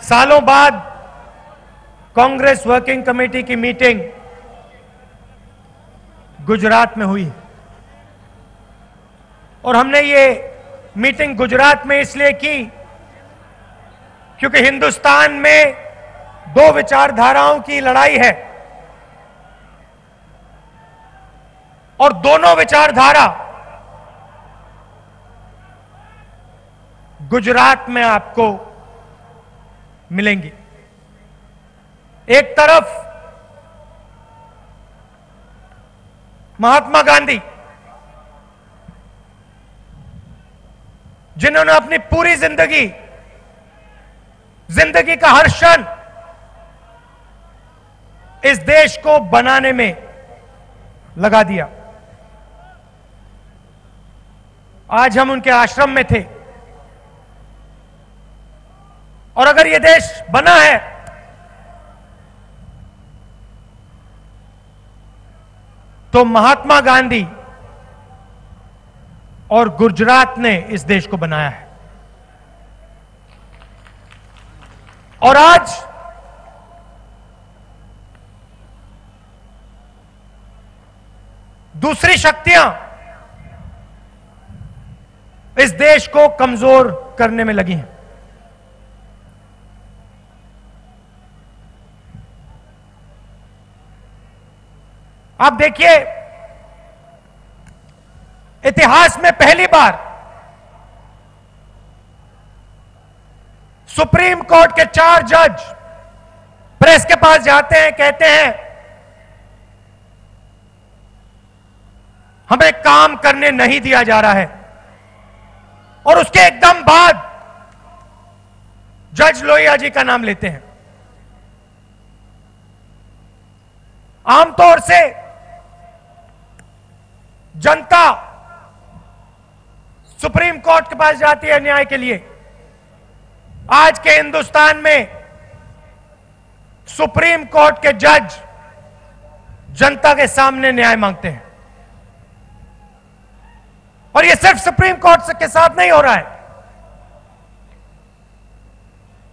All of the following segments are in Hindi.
सालों बाद कांग्रेस वर्किंग कमेटी की मीटिंग गुजरात में हुई और हमने ये मीटिंग गुजरात में इसलिए की क्योंकि हिंदुस्तान में दो विचारधाराओं की लड़ाई है और दोनों विचारधारा गुजरात में आपको मिलेंगी। एक तरफ महात्मा गांधी, जिन्होंने अपनी पूरी जिंदगी का हर क्षण इस देश को बनाने में लगा दिया। आज हम उनके आश्रम में थे और अगर यह देश बना है तो महात्मा गांधी और गुजरात ने इस देश को बनाया है। और आज दूसरी शक्तियां इस देश को कमजोर करने में लगी हैं। आप देखिए, इतिहास में पहली बार सुप्रीम कोर्ट के 4 जज प्रेस के पास जाते हैं, कहते हैं हमें काम करने नहीं दिया जा रहा है, और उसके एकदम बाद जज लोहिया जी का नाम लेते हैं। आमतौर से जनता सुप्रीम कोर्ट के पास जाती है न्याय के लिए। आज के हिंदुस्तान में सुप्रीम कोर्ट के जज जनता के सामने न्याय मांगते हैं, और यह सिर्फ सुप्रीम कोर्ट के साथ नहीं हो रहा है।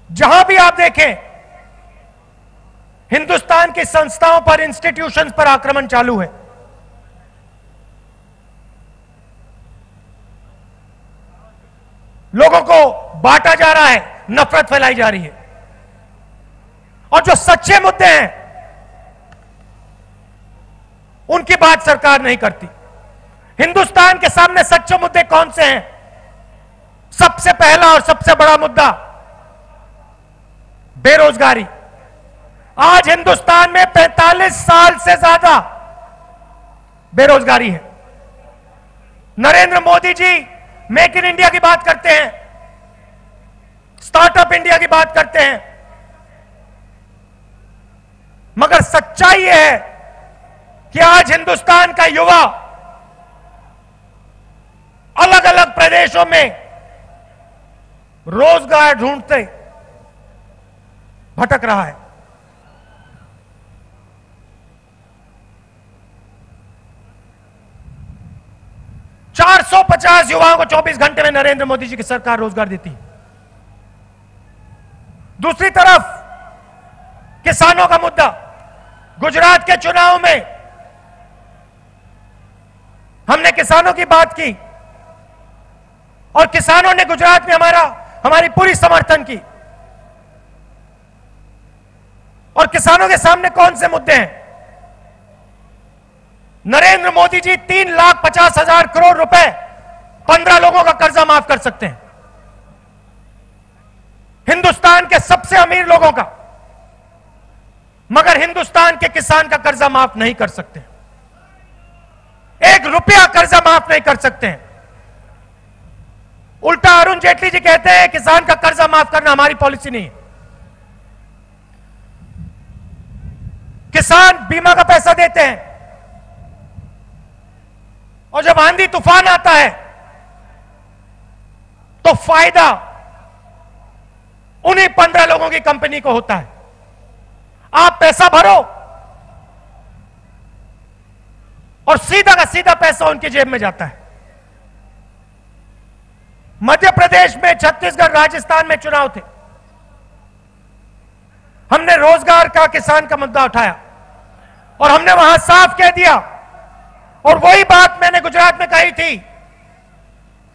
जहां भी आप देखें, हिंदुस्तान की संस्थाओं पर, इंस्टीट्यूशंस पर आक्रमण चालू है। लोगों को बांटा जा रहा है, नफरत फैलाई जा रही है, और जो सच्चे मुद्दे हैं उनकी बात सरकार नहीं करती। हिंदुस्तान के सामने सच्चे मुद्दे कौन से हैं? सबसे पहला और सबसे बड़ा मुद्दा बेरोजगारी। आज हिंदुस्तान में 45 साल से ज्यादा बेरोजगारी है। Narendra Modi ji make in India की बात करते हैं, स्टार्टअप इंडिया की बात करते हैं, मगर सच्चाई यह है कि आज हिंदुस्तान का युवा अलग अलग प्रदेशों में रोजगार ढूंढते भटक रहा है। ₹450 युवाओं को 24 घंटे में नरेंद्र मोदी जी की सरकार रोजगार देती है। दूसरी तरफ किसानों का मुद्दा। गुजरात के चुनाव में हमने किसानों की बात की और किसानों ने गुजरात में हमारी पूरी समर्थन की। और किसानों के सामने कौन से मुद्दे हैं? नरेंद्र मोदी जी 3,50,000 करोड़ रुपए 15 लोगों का कर्जा माफ कर सकते हैं, हिंदुस्तान के सबसे अमीर लोगों का, मगर हिंदुस्तान के किसान का कर्जा माफ नहीं कर सकते। 1 रुपया कर्जा माफ नहीं कर सकते हैं। उल्टा अरुण जेटली जी कहते हैं किसान का कर्जा माफ करना हमारी पॉलिसी नहीं है। किसान बीमा का पैसा देते हैं और जब आंधी तूफान आता है तो फायदा उन्हीं 15 लोगों की कंपनी को होता है। आप पैसा भरो और सीधा का सीधा पैसा उनकी जेब में जाता है। मध्य प्रदेश में, छत्तीसगढ़, राजस्थान में चुनाव थे। हमने रोजगार का, किसान का मुद्दा उठाया और हमने वहां साफ कह दिया, और वही बात मैंने गुजरात में कही थी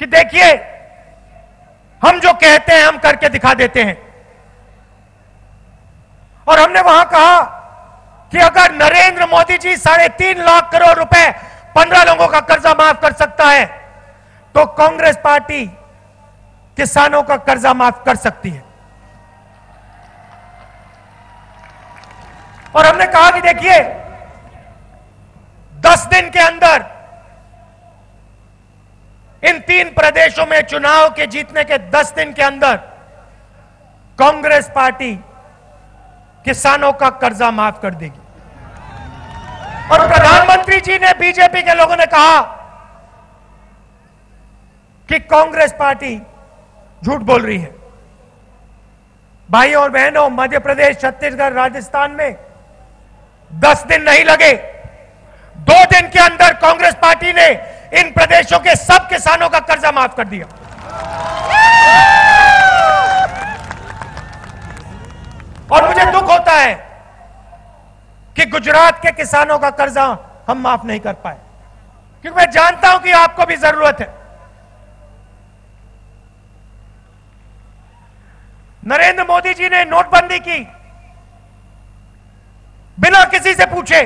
कि देखिए हम जो कहते हैं हम करके दिखा देते हैं। और हमने वहां कहा कि अगर नरेंद्र मोदी जी 3.5 लाख करोड़ रुपए 15 लोगों का कर्जा माफ कर सकता है तो कांग्रेस पार्टी किसानों का कर्जा माफ कर सकती है। और हमने कहा कि देखिए 10 दिन के अंदर इन 3 प्रदेशों में चुनाव के जीतने के 10 दिन के अंदर कांग्रेस पार्टी किसानों का कर्जा माफ कर देगी। और प्रधानमंत्री जी ने, बीजेपी के लोगों ने कहा कि कांग्रेस पार्टी झूठ बोल रही है। भाइयों और बहनों, मध्य प्रदेश, छत्तीसगढ़, राजस्थान में 10 दिन नहीं लगे, 2 दिन के अंदर कांग्रेस पार्टी ने इन प्रदेशों के सब किसानों का कर्जा माफ कर दिया। और मुझे दुख होता है कि गुजरात के किसानों का कर्जा हम माफ नहीं कर पाए, क्योंकि मैं जानता हूं कि आपको भी जरूरत है। नरेंद्र मोदी जी ने नोटबंदी की, बिना किसी से पूछे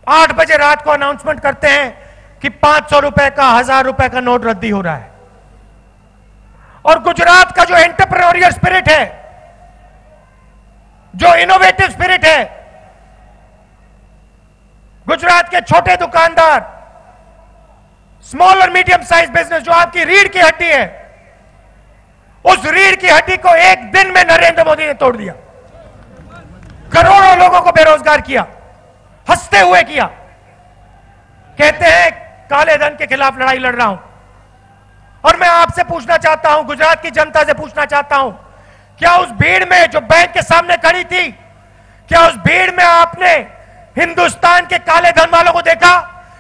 8 बजे रात को अनाउंसमेंट करते हैं कि 500 रुपए का, 1000 रुपए का नोट रद्दी हो रहा है। और गुजरात का जो एंटरप्रेन्योरियल स्पिरिट है, जो इनोवेटिव स्पिरिट है, गुजरात के छोटे दुकानदार, स्मॉल और मीडियम साइज बिजनेस, जो आपकी रीढ़ की हड्डी है, उस रीढ़ की हड्डी को एक दिन में नरेंद्र मोदी ने तोड़ दिया। करोड़ों लोगों को बेरोजगार किया, हंसते हुए किया। कहते हैं काले धन के खिलाफ लड़ाई लड़ रहा हूं। और मैं आपसे पूछना चाहता हूं, गुजरात की जनता से पूछना चाहता हूं, क्या उस भीड़ में जो बैंक के सामने खड़ी थी, क्या उस भीड़ में आपने हिंदुस्तान के काले धन वालों को देखा?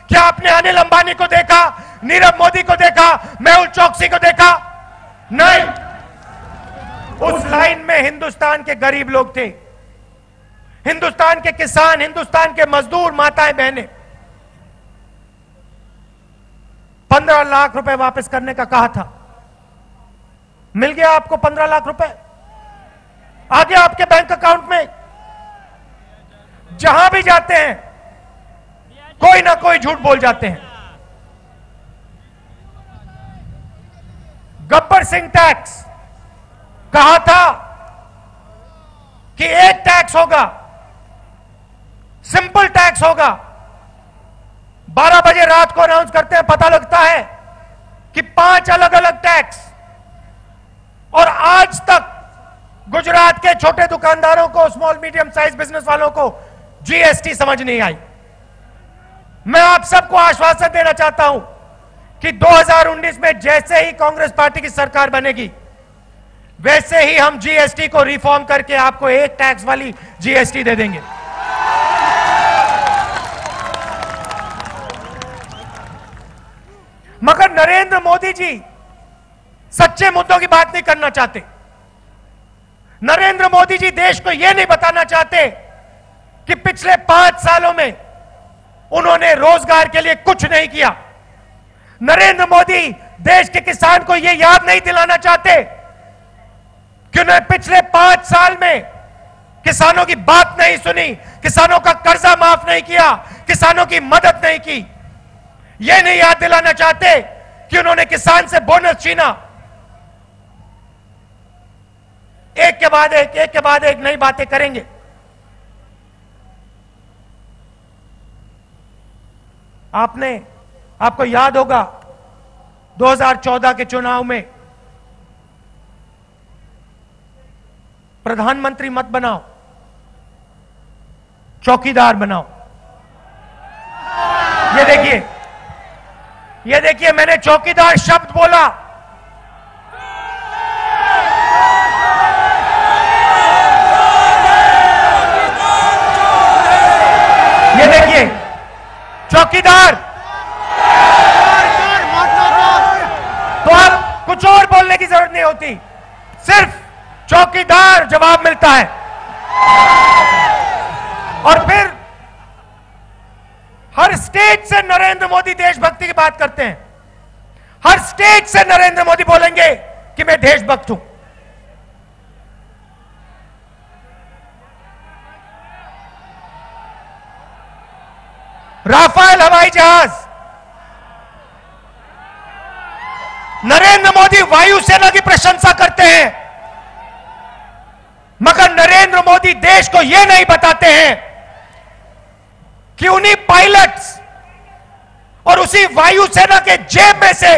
क्या आपने अनिल अंबानी को देखा, नीरव मोदी को देखा, मेहुल चोकसी को देखा? नहीं। उस लाइन में हिंदुस्तान के गरीब लोग थे, हिंदुस्तान के किसान, हिंदुस्तान के मजदूर, माताएं, बहनें। 15 लाख रुपए वापस करने का कहा था, मिल गया आपको 15 लाख रुपए, आ गया आपके बैंक अकाउंट में। जहां भी जाते हैं कोई ना कोई झूठ बोल जाते हैं। गब्बर सिंह टैक्स कहा था कि एक टैक्स होगा, सिंपल टैक्स होगा। 12 बजे रात को अनाउंस करते हैं, पता लगता है कि 5 अलग अलग टैक्स। और आज तक गुजरात के छोटे दुकानदारों को, स्मॉल मीडियम साइज बिजनेस वालों को जीएसटी समझ नहीं आई। मैं आप सबको आश्वासन देना चाहता हूं कि 2019 में जैसे ही कांग्रेस पार्टी की सरकार बनेगी, वैसे ही हम जीएसटी को रिफॉर्म करके आपको एक टैक्स वाली जीएसटी दे देंगे। मगर नरेंद्र मोदी जी सच्चे मुद्दों की बात नहीं करना चाहते। नरेंद्र मोदी जी देश को यह नहीं बताना चाहते कि पिछले 5 सालों में उन्होंने रोजगार के लिए कुछ नहीं किया। नरेंद्र मोदी देश के किसान को यह याद नहीं दिलाना चाहते कि उन्होंने पिछले 5 साल में किसानों की बात नहीं सुनी, किसानों का कर्जा माफ नहीं किया, किसानों की मदद नहीं की। यह नहीं याद दिलाना चाहते कि उन्होंने किसान से बोनस छीना। एक के बाद एक नई बातें करेंगे। आपको याद होगा 2014 के चुनाव में प्रधानमंत्री मत बनाओ, चौकीदार बनाओ। ये देखिए मैंने चौकीदार शब्द बोला। ये देखिए चौकीदार। तो अब कुछ और बोलने की जरूरत नहीं होती, सिर्फ चौकीदार जवाब मिलता है। और फिर हर स्टेज से नरेंद्र मोदी देशभक्ति की बात करते हैं। हर स्टेज से नरेंद्र मोदी बोलेंगे कि मैं देशभक्त हूं। राफेल हवाई जहाज, नरेंद्र मोदी वायुसेना की प्रशंसा करते हैं, मगर नरेंद्र मोदी देश को यह नहीं बताते हैं कि उन्हीं पायलट्स और उसी वायुसेना के जेब में से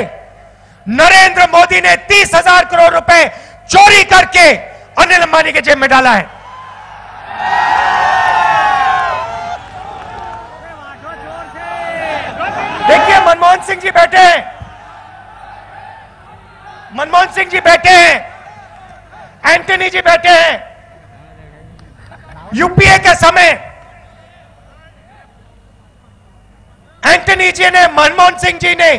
नरेंद्र मोदी ने 30,000 करोड़ रुपए चोरी करके अनिल अंबानी के जेब में डाला है। देखिए, मनमोहन सिंह जी बैठे हैं, मनमोहन सिंह जी बैठे हैं, एंटनी जी बैठे हैं। यूपीए के समय एंटनी जी ने, मनमोहन सिंह जी ने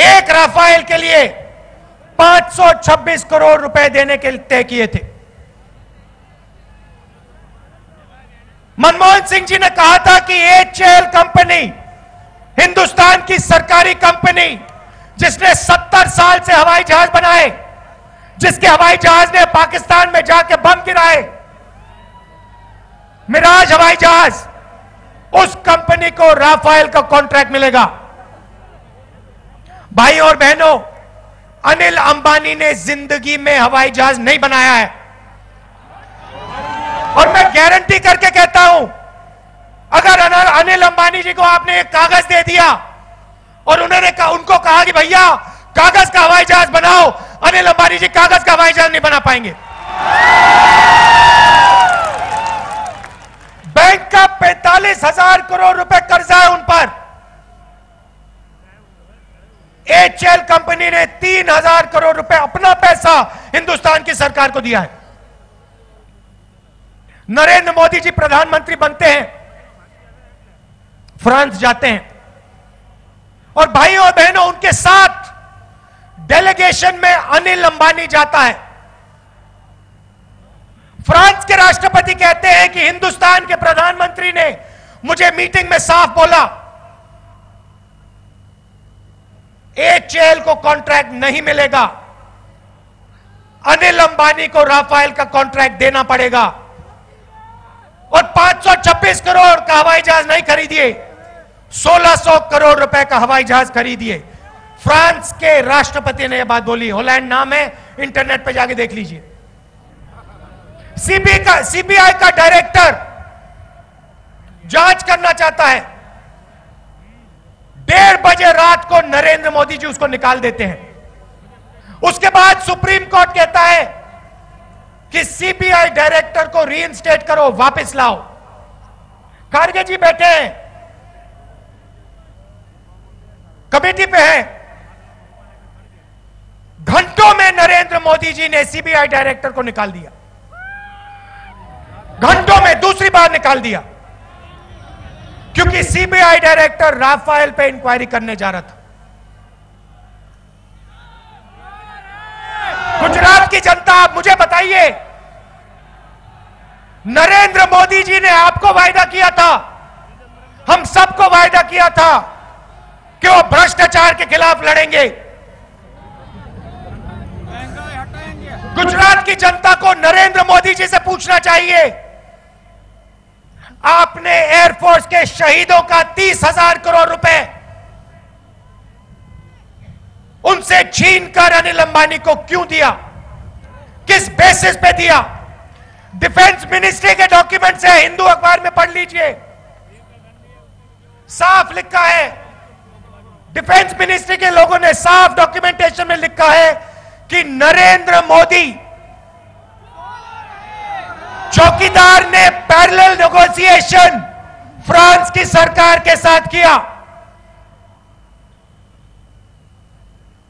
एक राफेल के लिए 526 करोड़ रुपए देने के तय किए थे। मनमोहन सिंह जी ने कहा था कि एचएएल कंपनी, हिंदुस्तान की सरकारी कंपनी जिसने 70 साल से हवाई जहाज बनाए, जिसके हवाई जहाज ने पाकिस्तान में जाके बम गिराए, मिराज हवाई जहाज, उस कंपनी को राफेल का कॉन्ट्रैक्ट मिलेगा। भाई और बहनों, अनिल अंबानी ने जिंदगी में हवाई जहाज नहीं बनाया है। और मैं गारंटी करके कहता हूं, अगर अनिल अंबानी जी को आपने एक कागज दे दिया और उनको कहा कि भैया कागज का हवाई जहाज बनाओ, अनिल अंबानी जी कागज का हवाई जहाज नहीं बना पाएंगे। बैंक का 45,000 करोड़ रुपए कर्जा है उन पर। एचएएल कंपनी ने 3,000 करोड़ रुपए अपना पैसा हिंदुस्तान की सरकार को दिया है। नरेंद्र मोदी जी प्रधानमंत्री बनते हैं, फ्रांस जाते हैं और भाइयों और बहनों, उनके साथ डेलीगेशन में अनिल अंबानी जाता है। फ्रांस के राष्ट्रपति कहते हैं कि हिंदुस्तान के प्रधानमंत्री ने मुझे मीटिंग में साफ बोला, एचएएल को कॉन्ट्रैक्ट नहीं मिलेगा, अनिल अंबानी को राफेल का कॉन्ट्रैक्ट देना पड़ेगा। और 526 करोड़ का हवाई जहाज नहीं खरीदिए, 1600 करोड़ रुपए का हवाई जहाज खरीदिए। फ्रांस के राष्ट्रपति ने यह बात बोली, होलैंड नाम है, इंटरनेट पे जाके देख लीजिए। सीबीआई का डायरेक्टर जांच करना चाहता है, 1:30 बजे रात को नरेंद्र मोदी जी उसको निकाल देते हैं। उसके बाद सुप्रीम कोर्ट कहता है कि सीबीआई डायरेक्टर को रीइंस्टेट करो, वापस लाओ। खारगे जी बैठे हैं, कमेटी पे हैं। घंटों में नरेंद्र मोदी जी ने सीबीआई डायरेक्टर को निकाल दिया, घंटों में दूसरी बार निकाल दिया, क्योंकि सीबीआई डायरेक्टर राफेल पे इंक्वायरी करने जा रहा था। गुजरात की जनता, आप मुझे बताइए, नरेंद्र मोदी जी ने आपको वायदा किया था, हम सबको वायदा किया था कि वो भ्रष्टाचार के खिलाफ लड़ेंगे। गुजरात की जनता को नरेंद्र मोदी जी से पूछना चाहिए, आपने एयरफोर्स के शहीदों का 30,000 करोड़ रुपए उनसे छीनकर अनिल अंबानी को क्यों दिया, किस बेसिस पे दिया? डिफेंस मिनिस्ट्री के डॉक्यूमेंट्स है, हिंदू अखबार में पढ़ लीजिए, साफ लिखा है। डिफेंस मिनिस्ट्री के लोगों ने साफ डॉक्यूमेंटेशन में लिखा है कि नरेंद्र मोदी चौकीदार ने पैरेलल नेगोशिएशन फ्रांस की सरकार के साथ किया।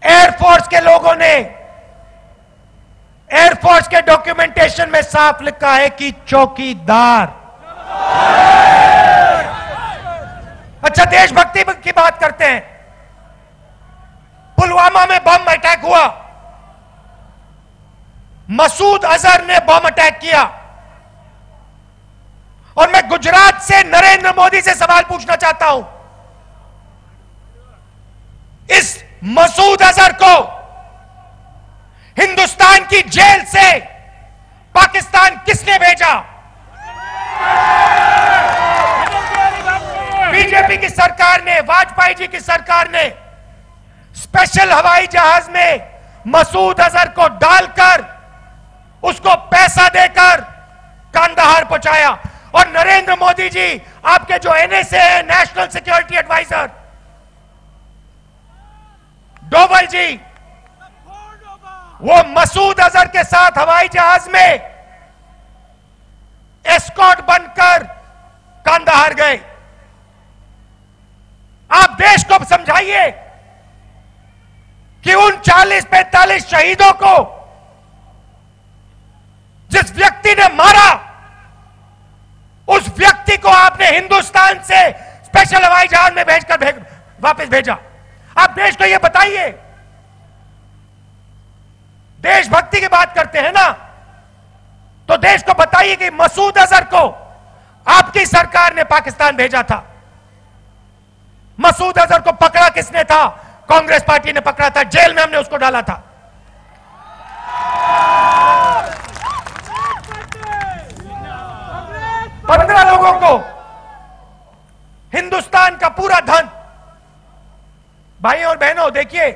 एयरफोर्स के लोगों ने, एयरफोर्स के डॉक्यूमेंटेशन में साफ लिखा है कि चौकीदार। अच्छा, देशभक्ति की बात करते हैं। पुलवामा में बम अटैक हुआ, मसूद अजहर ने बॉम्ब अटैक किया। और मैं गुजरात से नरेंद्र मोदी से सवाल पूछना चाहता हूं, इस मसूद अजहर को हिंदुस्तान की जेल से पाकिस्तान किसने भेजा? बीजेपी की सरकार ने, वाजपेयी जी की सरकार ने स्पेशल हवाई जहाज में मसूद अजहर को डालकर उसको पैसा देकर कांदाहार पहुंचाया। और नरेंद्र मोदी जी, आपके जो एनएसए है, नेशनल सिक्योरिटी एडवाइजर डोवल जी, वो मसूद अजहर के साथ हवाई जहाज में एस्कॉर्ट बनकर कांदाहार गए। आप देश को समझाइए कि उन 40-45 शहीदों को जिस व्यक्ति ने मारा, उस व्यक्ति को आपने हिंदुस्तान से स्पेशल हवाई जहाज में भेजकर वापस भेजा। आप देश को यह बताइए, देशभक्ति की बात करते हैं ना, तो देश को बताइए कि मसूद अजहर को आपकी सरकार ने पाकिस्तान भेजा था। मसूद अजहर को पकड़ा किसने था? कांग्रेस पार्टी ने पकड़ा था, जेल में हमने उसको डाला था। पंद्रह लोगों को हिंदुस्तान का पूरा धन। भाइयों और बहनों, देखिए,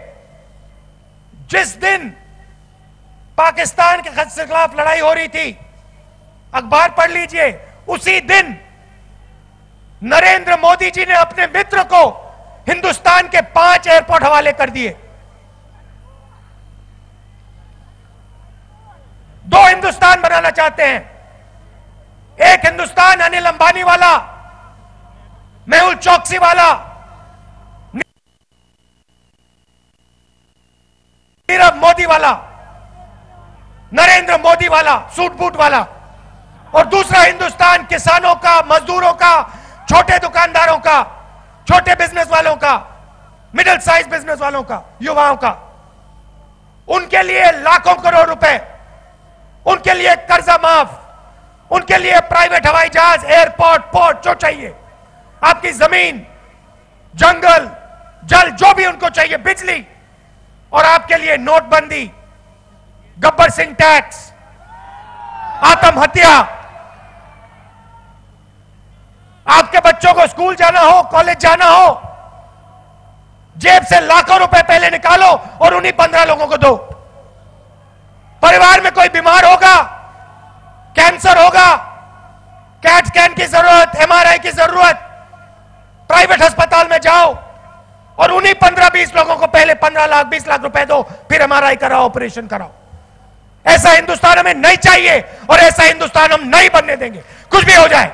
जिस दिन पाकिस्तान के खिलाफ लड़ाई हो रही थी, अखबार पढ़ लीजिए, उसी दिन नरेंद्र मोदी जी ने अपने मित्र को हिंदुस्तान के 5 एयरपोर्ट हवाले कर दिए। 2 हिंदुस्तान बनाना चाहते हैं। एक हिंदुस्तान अनिल अंबानी वाला, मेहुल चौकसी वाला, नीरव मोदी वाला, नरेंद्र मोदी वाला, सूट बूट वाला, और दूसरा हिंदुस्तान किसानों का, मजदूरों का, छोटे दुकानदारों का, छोटे बिजनेस वालों का, मिडिल साइज बिजनेस वालों का, युवाओं का। उनके लिए लाखों करोड़ रुपए, उनके लिए कर्जा माफ, उनके लिए प्राइवेट हवाई जहाज, एयरपोर्ट, पोर्ट जो चाहिए, आपकी जमीन, जंगल, जल, जो भी उनको चाहिए, बिजली, और आपके लिए नोटबंदी, गब्बर सिंह टैक्स, आत्महत्या। आपके बच्चों को स्कूल जाना हो, कॉलेज जाना हो, जेब से लाखों रुपए पहले निकालो और उन्हीं 15 लोगों को दो। परिवार में कोई बीमार होगा, कैंसर होगा, कैट स्कैन की जरूरत, एमआरआई की जरूरत, प्राइवेट अस्पताल में जाओ और उन्हीं 15-20 लोगों को पहले 15 लाख 20 लाख रुपए दो, फिर एमआरआई कराओ, ऑपरेशन कराओ। ऐसा हिंदुस्तान हमें नहीं चाहिए और ऐसा हिंदुस्तान हम नहीं बनने देंगे, कुछ भी हो जाए।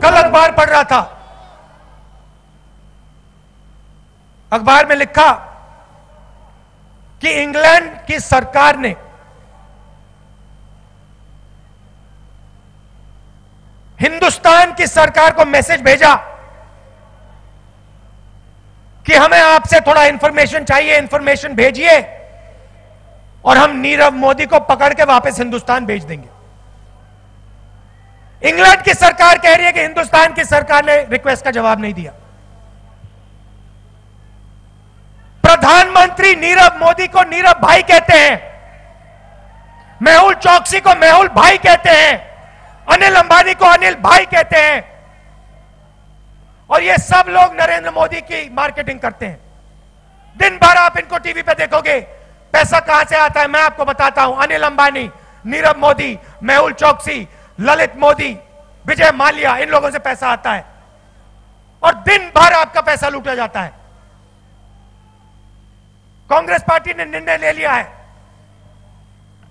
कल अखबार पढ़ रहा था, अखबार में लिखा कि इंग्लैंड की सरकार ने हिंदुस्तान की सरकार को मैसेज भेजा कि हमें आपसे थोड़ा इंफॉर्मेशन चाहिए, इंफॉर्मेशन भेजिए और हम नीरव मोदी को पकड़ के वापस हिंदुस्तान भेज देंगे। इंग्लैंड की सरकार कह रही है कि हिंदुस्तान की सरकार ने रिक्वेस्ट का जवाब नहीं दिया। प्रधानमंत्री नीरव मोदी को नीरव भाई कहते हैं, मेहुल चौकसी को मेहुल भाई कहते हैं, अनिल अंबानी को अनिल भाई कहते हैं, और ये सब लोग नरेंद्र मोदी की मार्केटिंग करते हैं। दिन भर आप इनको टीवी पे देखोगे, पैसा कहां से आता है मैं आपको बताता हूं। अनिल अंबानी, नीरव मोदी, मेहुल चौकसी, ललित मोदी, विजय माल्या, इन लोगों से पैसा आता है और दिन भर आपका पैसा लूटा जाता है। कांग्रेस पार्टी ने निर्णय ले लिया है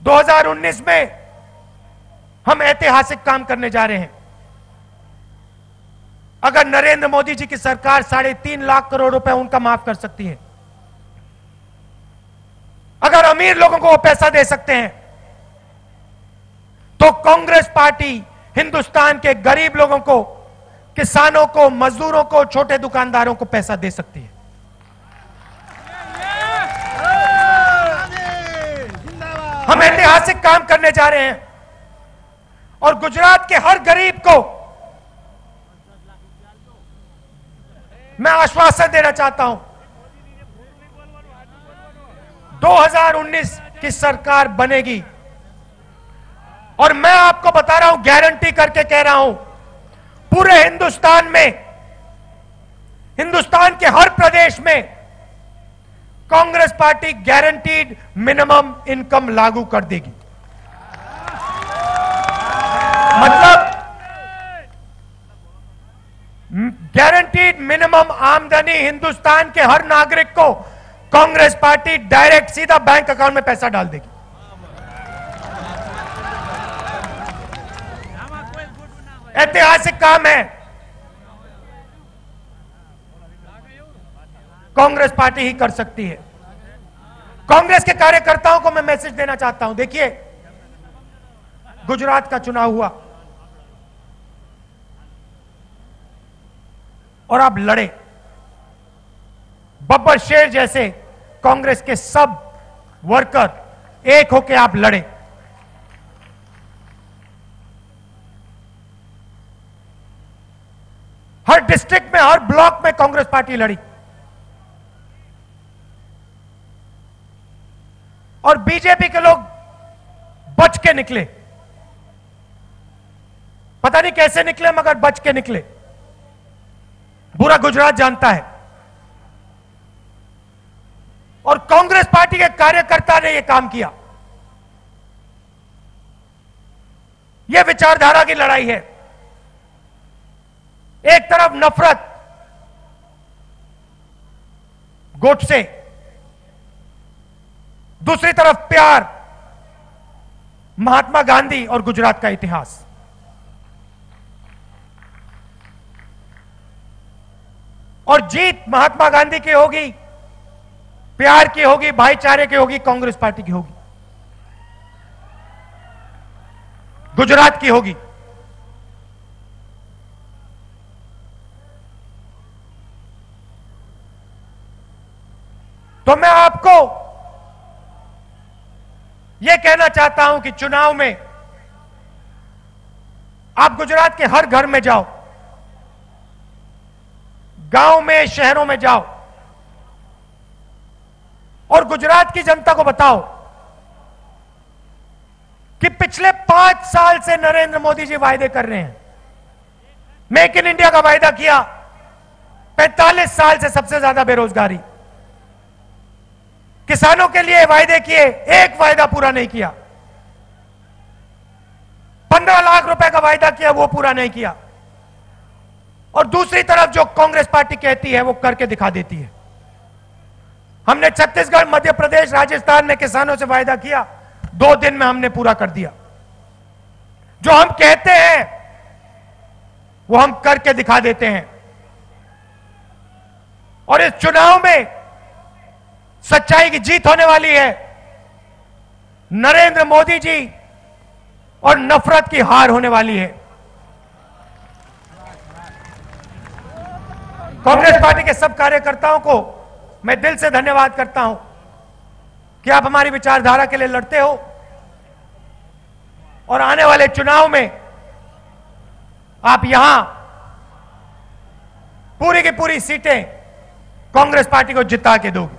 2019 में हम ऐतिहासिक काम करने जा रहे हैं। अगर नरेंद्र मोदी जी की सरकार 3.5 लाख करोड़ रुपए उनका माफ कर सकती है, अगर अमीर लोगों को वो पैसा दे सकते हैं, तो कांग्रेस पार्टी हिंदुस्तान के गरीब लोगों को, किसानों को, मजदूरों को, छोटे दुकानदारों को पैसा दे सकती है। ऐतिहासिक काम करने जा रहे हैं और गुजरात के हर गरीब को मैं आश्वासन देना चाहता हूं, 2019 की सरकार बनेगी और मैं आपको बता रहा हूं, गारंटी करके कह रहा हूं, पूरे हिंदुस्तान में, हिंदुस्तान के हर प्रदेश में Congress party guaranteed minimum income लागू कर देगी। मतलब गारंटीड मिनिमम आमदनी हिंदुस्तान के हर नागरिक को कांग्रेस पार्टी डायरेक्ट सीधा बैंक अकाउंट में पैसा डाल देगी। ऐतिहासिक काम है, कांग्रेस पार्टी ही कर सकती है। कांग्रेस के कार्यकर्ताओं को मैं मैसेज देना चाहता हूं, देखिए गुजरात का चुनाव हुआ और आप लड़े, बब्बर शेर जैसे कांग्रेस के सब वर्कर एक होकर आप लड़े। हर डिस्ट्रिक्ट में, हर ब्लॉक में कांग्रेस पार्टी लड़ी और बीजेपी के लोग बच के निकले। पता नहीं कैसे निकले, मगर बच के निकले। पूरा गुजरात जानता है। और कांग्रेस पार्टी के कार्यकर्ता ने यह काम किया। यह विचारधारा की लड़ाई है। एक तरफ नफरत गोडसे, दूसरी तरफ प्यार, महात्मा गांधी और गुजरात का इतिहास। और जीत महात्मा गांधी की होगी, प्यार की होगी, भाईचारे की होगी, कांग्रेस पार्टी की होगी, गुजरात की होगी। तो मैं आपको यह कहना चाहता हूं कि चुनाव में आप गुजरात के हर घर में जाओ, गांव में, शहरों में जाओ और गुजरात की जनता को बताओ कि पिछले 5 साल से नरेंद्र मोदी जी वायदे कर रहे हैं। मेक इन इंडिया का वायदा किया, 45 साल से सबसे ज्यादा बेरोजगारी। किसानों के लिए वायदे किए, एक वायदा पूरा नहीं किया। 15 लाख रुपए का वायदा किया, वो पूरा नहीं किया। और दूसरी तरफ जो कांग्रेस पार्टी कहती है वो करके दिखा देती है। हमने छत्तीसगढ़, मध्य प्रदेश, राजस्थान में किसानों से वायदा किया, 2 दिन में हमने पूरा कर दिया। जो हम कहते हैं वो हम करके दिखा देते हैं। और इस चुनाव में सच्चाई की जीत होने वाली है। नरेंद्र मोदी जी और नफरत की हार होने वाली है। कांग्रेस पार्टी के सब कार्यकर्ताओं को मैं दिल से धन्यवाद करता हूं कि आप हमारी विचारधारा के लिए लड़ते हो और आने वाले चुनाव में आप यहां पूरी की पूरी सीटें कांग्रेस पार्टी को जिता के दोगे।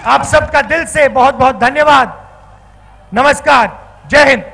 आप सबका दिल से बहुत बहुत धन्यवाद। नमस्कार, जय हिंद।